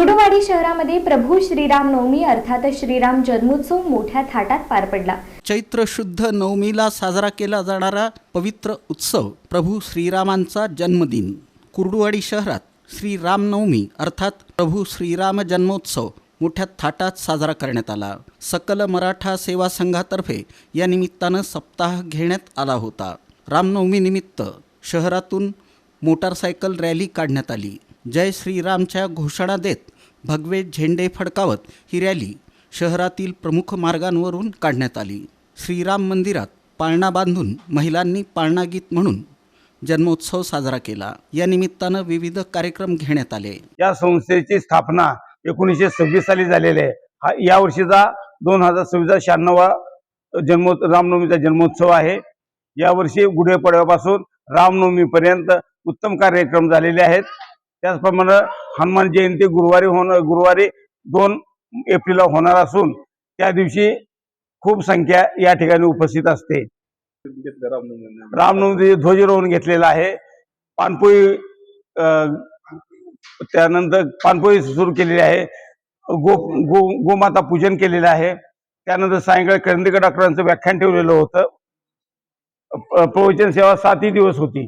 कुर्डुवाडी शहरामध्ये प्रभू श्रीराम नवमी अर्थात श्रीराम जन्मोत्सव मोठ्या थाटात पार पडला। चैत्र शुद्ध नवमीला साजरा केला जाणारा पवित्र उत्सव प्रभू श्रीरामांचा जन्मदिन कुर्डुवाडी शहरात श्री रामनवमी अर्थात प्रभू श्रीराम जन्मोत्सव मोठ्या थाटात साजरा करण्यात आला। सकल मराठा सेवा संघातर्फे या निमित्तानं सप्ताह घेण्यात आला होता। रामनवमी निमित्त शहरातून मोटारसायकल रॅली काढण्यात आली। जय श्रीरामच्या घोषणा देत भगवे झेंडे फडकावत ही रॅली शहरातील प्रमुख मार्गांवरून काढण्यात आली। श्रीराम मंदिरात पाळणा बांधून महिलांनी पाळणा गीत म्हणून जन्मोत्सव साजरा केला। या निमित्तानं विविध कार्यक्रम घेण्यात आले। या संस्थेची स्थापना 1926 साली झालेली आहे। या वर्षीचा 2026 96वा रामनवमीचा जन्मोत्सव आहे। यावर्षी गुढीपाडव्यापासून रामनवमीपर्यंत उत्तम कार्यक्रम झालेले आहेत। त्याचप्रमाणे हनुमान जयंती गुरुवारी 2 एप्रिलला होणार असून त्या दिवशी खूप संख्या या ठिकाणी उपस्थित असते। रामनवमी ध्वजारोहण घेतलेला आहे। पानपोई त्यानंतर पानपोई सुरू केलेली आहे। गोमाता पूजन केलेलं आहे। त्यानंतर सायंकाळी करंदीकर डॉक्टरांचं व्याख्यान ठेवलेलं होतं। प्रवचन सेवा 7 दिवस होती।